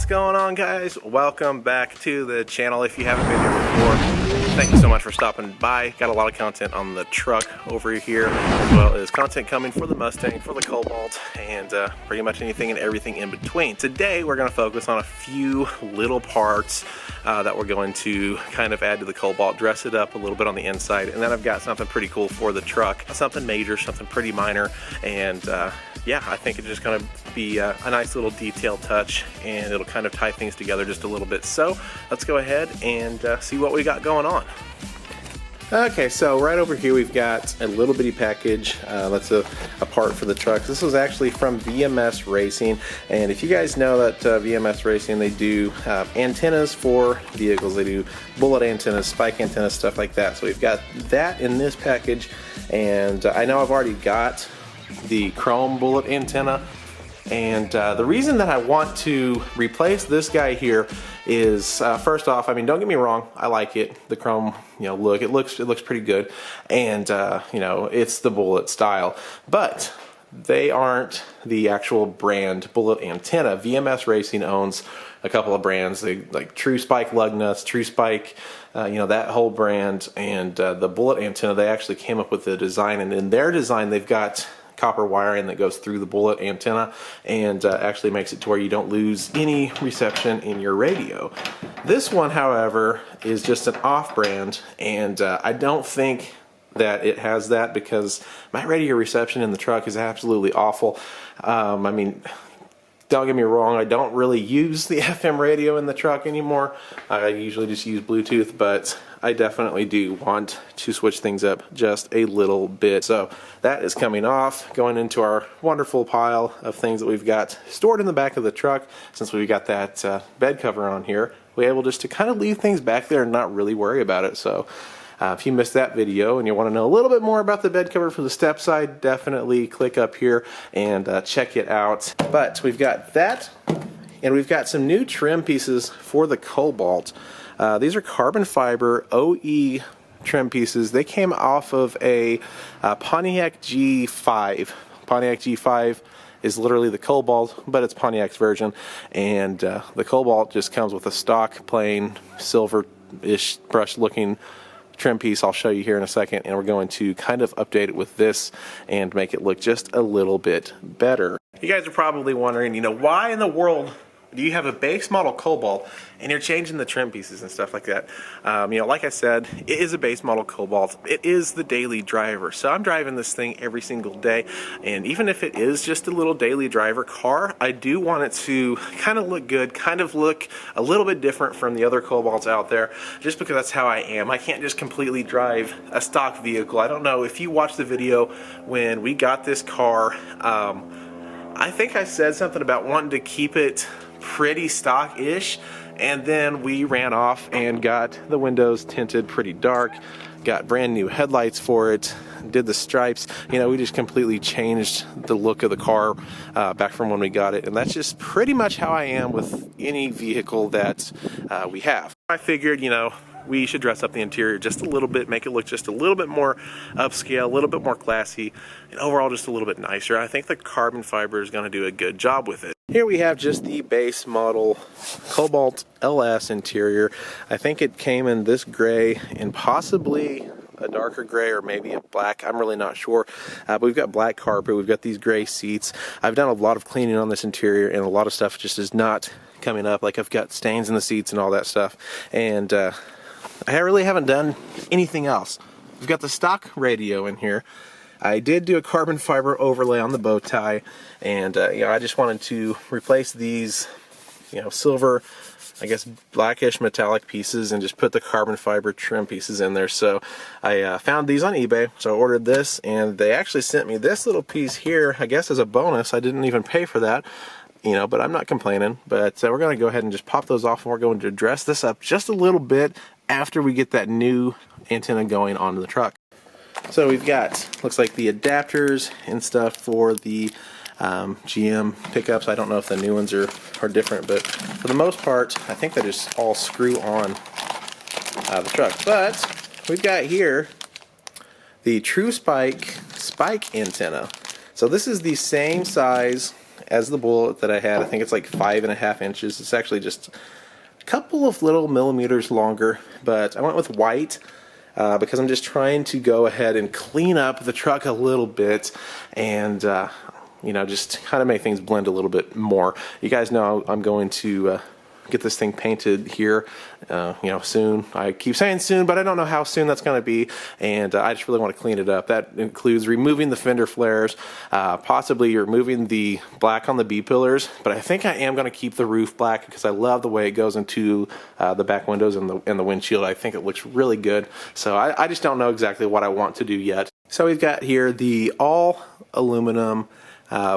What's going on, guys? Welcome back to the channel. If you haven't been here before, thank you so much for stopping by. Got a lot of content on the truck over here, as well as content coming for the Mustang, for the Cobalt, and pretty much anything and everything in between. Today we're going to focus on a few little parts that we're going to kind of add to the Cobalt, dress it up a little bit on the inside, and then I've got something pretty cool for the truck, something major, something pretty minor, and yeah, I think it's just going to be a nice little detail touch, and it'll kind of tie things together just a little bit. So let's go ahead and see what we got going on. Okay, so right over here we've got a little bitty package that's a part for the truck. This was actually from VMS Racing, and if you guys know that VMS Racing, they do antennas for vehicles. They do bullet antennas, spike antennas, stuff like that. So we've got that in this package, and I know I've already got the chrome bullet antenna, and the reason that I want to replace this guy here is first off, I mean, don't get me wrong, I like it, the chrome, you know, look, it looks pretty good, and you know, it's the bullet style, but they aren't the actual brand bullet antenna. VMS Racing owns a couple of brands, they like True Spike lug nuts, True Spike, you know, that whole brand, and the bullet antenna, they actually came up with the design, and in their design they've got copper wiring that goes through the bullet antenna, and actually makes it to where you don't lose any reception in your radio. This one, however, is just an off-brand, and I don't think that it has that, because my radio reception in the truck is absolutely awful. I mean, don't get me wrong, I don't really use the FM radio in the truck anymore. I usually just use Bluetooth, but I definitely do want to switch things up just a little bit. So that is coming off, going into our wonderful pile of things that we've got stored in the back of the truck. Since we've got that bed cover on here, we're able just to kind of leave things back there and not really worry about it. So if you missed that video and you want to know a little bit more about the bed cover for the step side, definitely click up here and check it out. But we've got that, and we've got some new trim pieces for the Cobalt. These are carbon fiber OE trim pieces. They came off of a Pontiac G5. Pontiac G5 is literally the Cobalt, but it's Pontiac's version, and the Cobalt just comes with a stock plain silver-ish brush looking trim piece. I'll show you here in a second, and we're going to kind of update it with this and make it look just a little bit better. You guys are probably wondering, you know, why in the world do you have a base model Cobalt and you're changing the trim pieces and stuff like that? You know, like I said, it is a base model Cobalt. It is the daily driver. So I'm driving this thing every single day, and even if it is just a little daily driver car, I do want it to kind of look good, kind of look a little bit different from the other Cobalts out there, just because that's how I am. I can't just completely drive a stock vehicle. I don't know if you watched the video when we got this car, I think I said something about wanting to keep it pretty stock-ish, and then we ran off and got the windows tinted pretty dark, got brand new headlights for it, did the stripes. You know, we just completely changed the look of the car back from when we got it, and that's just pretty much how I am with any vehicle that we have. I figured, you know, we should dress up the interior just a little bit, make it look just a little bit more upscale, a little bit more classy, and overall just a little bit nicer. I think the carbon fiber is going to do a good job with it. Here we have just the base model Cobalt LS interior. I think it came in this gray and possibly a darker gray or maybe a black. I'm really not sure. But we've got black carpet, we've got these gray seats. I've done a lot of cleaning on this interior, and a lot of stuff just is not coming up. Like, I've got stains in the seats and all that stuff. And I really haven't done anything else. We've got the stock radio in here. I did do a carbon fiber overlay on the bow tie, and you know, I just wanted to replace these, you know, silver, I guess blackish metallic pieces, and just put the carbon fiber trim pieces in there. So I found these on eBay, so I ordered this, and they actually sent me this little piece here, I guess as a bonus. I didn't even pay for that, you know, but I'm not complaining. But we're going to go ahead and just pop those off, and we're going to dress this up just a little bit after we get that new antenna going on the truck. So we've got, looks like the adapters and stuff for the GM pickups. I don't know if the new ones are different, but for the most part, I think they just all screw on the truck. But we've got here the True Spike antenna. So this is the same size as the bullet that I had. I think it's like 5.5 inches. It's actually just a couple of little millimeters longer, but I went with white because I'm just trying to go ahead and clean up the truck a little bit and you know, just kind of make things blend a little bit more. You guys know I'm going to get this thing painted here, you know, soon. I keep saying soon, but I don't know how soon that's going to be, and I just really want to clean it up. That includes removing the fender flares, possibly removing the black on the B-pillars, but I think I am going to keep the roof black because I love the way it goes into the back windows and the windshield. I think it looks really good, so I just don't know exactly what I want to do yet. So we've got here the all aluminum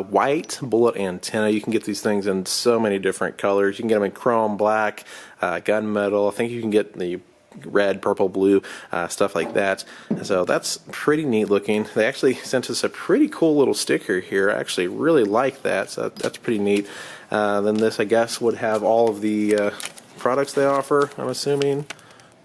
white bullet antenna. You can get these things in so many different colors. You can get them in chrome, black, gunmetal. I think you can get the red, purple, blue, stuff like that. So that's pretty neat looking. They actually sent us a pretty cool little sticker here. I actually really like that, so that's pretty neat. Then this, I guess, would have all of the products they offer, I'm assuming.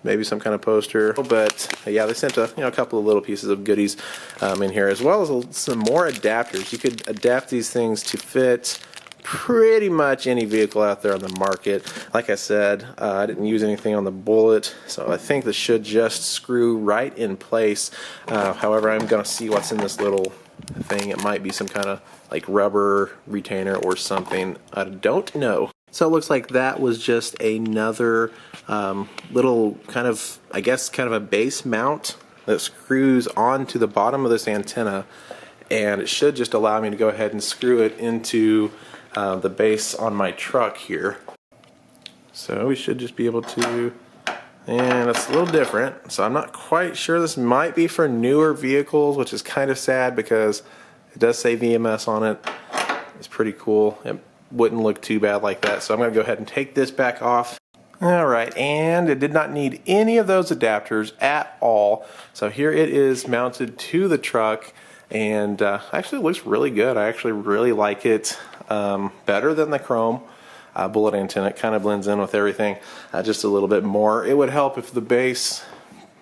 Maybe some kind of poster, but yeah, they sent a couple of little pieces of goodies in here, as well as some more adapters. You could adapt these things to fit pretty much any vehicle out there on the market. Like I said, I didn't use anything on the Bullet, so I think this should just screw right in place. However, I'm going to see what's in this little thing. It might be some kind of like rubber retainer or something. I don't know. So it looks like that was just another little kind of, I guess, kind of a base mount that screws onto the bottom of this antenna, and it should just allow me to go ahead and screw it into the base on my truck here. So we should just be able to, and it's a little different, so I'm not quite sure. This might be for newer vehicles, which is kind of sad because it does say VMS on it. It's pretty cool. It wouldn't look too bad like that, so I'm going to go ahead and take this back off. Alright, and it did not need any of those adapters at all. So here it is mounted to the truck, and actually it looks really good. I actually really like it better than the chrome bullet antenna. It kind of blends in with everything just a little bit more. It would help if the base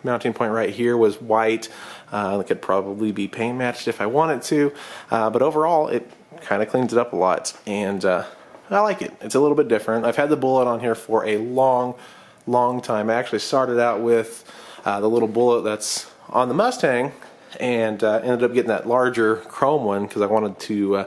mounting point right here was white. It could probably be paint matched if I wanted to, but overall it kind of cleans it up a lot, and I like it. It's a little bit different. I've had the Bullet on here for a long time. I actually started out with the little Bullet that's on the Mustang, and ended up getting that larger chrome one because I wanted to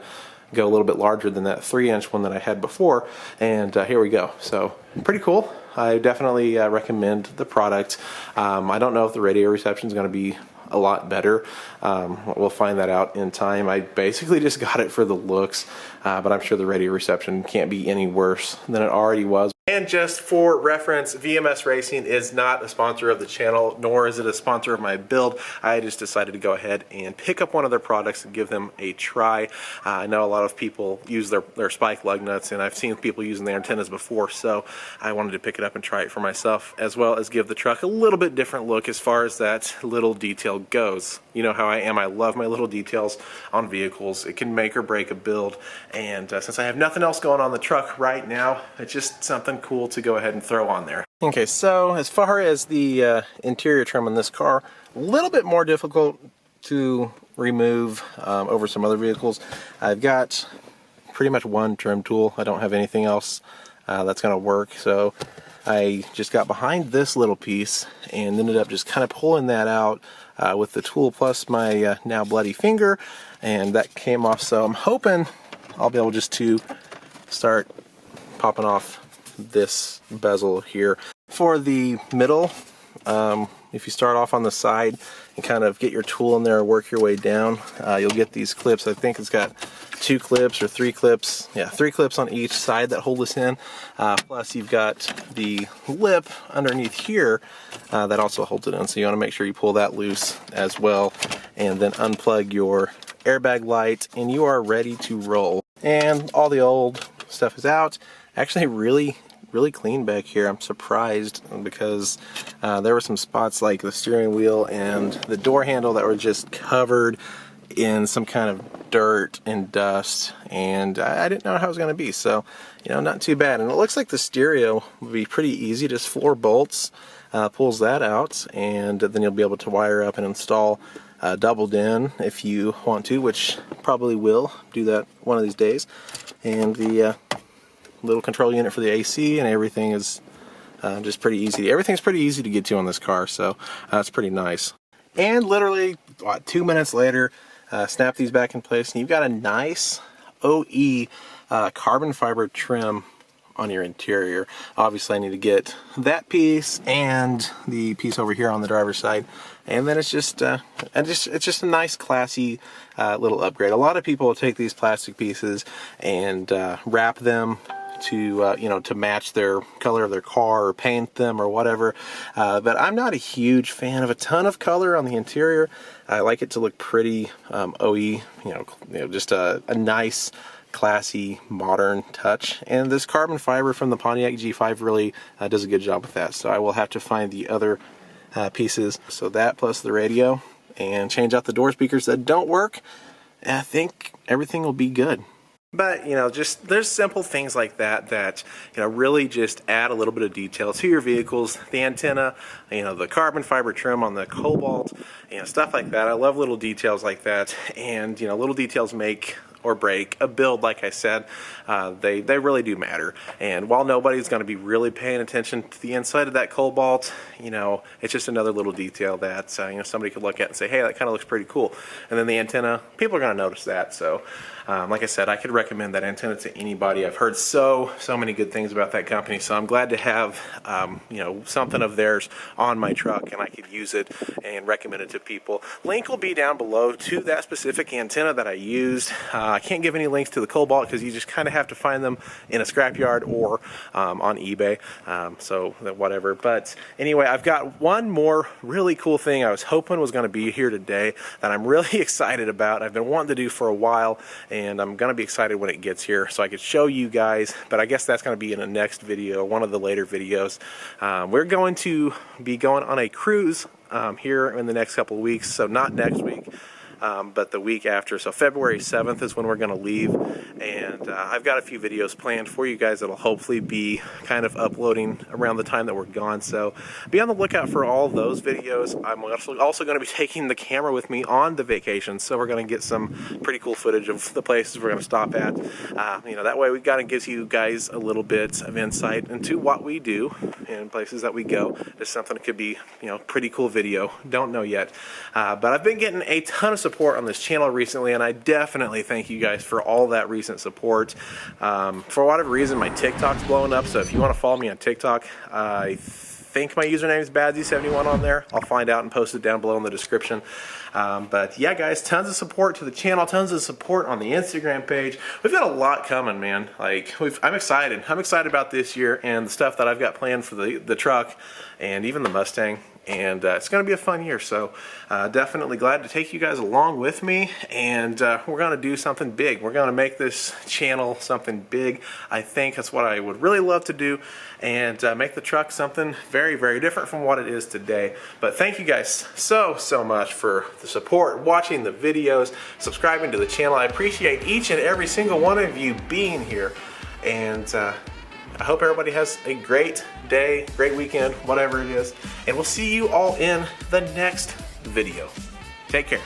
go a little bit larger than that 3-inch one that I had before, and here we go. So pretty cool. I definitely recommend the product. I don't know if the radio reception is going to be a lot better. We'll find that out in time. I basically just got it for the looks, but I'm sure the radio reception can't be any worse than it already was. And just for reference, VMS Racing is not a sponsor of the channel, nor is it a sponsor of my build. I just decided to go ahead and pick up one of their products and give them a try. I know a lot of people use their spike lug nuts, and I've seen people using their antennas before, so I wanted to pick it up and try it for myself, as well as give the truck a little bit different look as far as that little detail goes. You know how I am. I love my little details on vehicles. It can make or break a build, and since I have nothing else going on the truck right now, it's just something cool to go ahead and throw on there. Okay, so as far as the interior trim on this car, a little bit more difficult to remove over some other vehicles. I've got pretty much one trim tool. I don't have anything else that's going to work, so I just got behind this little piece and ended up just kind of pulling that out with the tool plus my now bloody finger, and that came off. So I'm hoping I'll be able just to start popping off this bezel here. For the middle, if you start off on the side and kind of get your tool in there and work your way down, you'll get these clips. I think it's got 2 clips or 3 clips. Yeah, 3 clips on each side that hold this in. Plus you've got the lip underneath here that also holds it in. So you want to make sure you pull that loose as well, and then unplug your airbag light, and you are ready to roll. And all the old stuff is out. Actually really clean back here. I'm surprised because there were some spots like the steering wheel and the door handle that were just covered in some kind of dirt and dust, and I didn't know how it was going to be. So, you know, not too bad. And it looks like the stereo would be pretty easy. Just 4 bolts, pulls that out, and then you'll be able to wire up and install doubled in if you want to, which probably will do that one of these days. And the little control unit for the AC and everything is just pretty easy. Everything's pretty easy to get to on this car, so it's pretty nice. And literally, what, 2 minutes later, snap these back in place, and you've got a nice OE carbon fiber trim on your interior. Obviously, I need to get that piece and the piece over here on the driver's side, and then it's just a nice, classy little upgrade. A lot of people will take these plastic pieces and wrap them to to match their color of their car or paint them or whatever, but I'm not a huge fan of a ton of color on the interior. I like it to look pretty OE, just a nice, classy, modern touch, and this carbon fiber from the Pontiac G5 really does a good job with that. So I will have to find the other pieces, so that plus the radio, and change out the door speakers that don't work, and I think everything will be good. But, just there's simple things like that really just add a little bit of detail to your vehicles. The antenna, the carbon fiber trim on the Cobalt, stuff like that. I love little details like that, and, little details make or break a build. Like I said, they really do matter. And while nobody's going to be really paying attention to the inside of that Cobalt, it's just another little detail that somebody could look at and say, hey, that kind of looks pretty cool. And then the antenna, people are going to notice that. So like I said, I could recommend that antenna to anybody. I've heard so many good things about that company, so I'm glad to have something of theirs on my truck, and I could use it and recommend it to people. Link will be down below to that specific antenna that I used. I can't give any links to the Cobalt because you just kind of have to find them in a scrapyard or on eBay, so whatever. But anyway, I've got one more really cool thing I was hoping was going to be here today that I'm really excited about. I've been wanting to do for a while, and I'm going to be excited when it gets here so I could show you guys, but I guess that's going to be in the next video, one of the later videos. We're going to be going on a cruise here in the next couple of weeks, so not next week, but the week after. So February 7th is when we're going to leave, and I've got a few videos planned for you guys that'll hopefully be kind of uploading around the time that we're gone, so be on the lookout for all those videos. I'm also going to be taking the camera with me on the vacation, so we're going to get some pretty cool footage of the places we're going to stop at. That way we kind of gives you guys a little bit of insight into what we do and places that we go. It's something that could be pretty cool video, don't know yet, but I've been getting a ton of support on this channel recently, and I definitely thank you guys for all that recent support. For whatever reason, my TikTok's blowing up, so if you want to follow me on TikTok, I think my username is Badzy71 on there. I'll find out and post it down below in the description. But yeah, guys, tons of support to the channel, tons of support on the Instagram page. We've got a lot coming, man. I'm excited. I'm excited about this year and the stuff that I've got planned for the truck and even the Mustang. And it's going to be a fun year, so definitely glad to take you guys along with me, and we're going to do something big. We're going to make this channel something big. I think that's what I would really love to do, and make the truck something very, very different from what it is today. But thank you guys so much for the support, watching the videos, subscribing to the channel. I appreciate each and every single one of you being here, and I hope everybody has a great day, great weekend, whatever it is, and we'll see you all in the next video. Take care.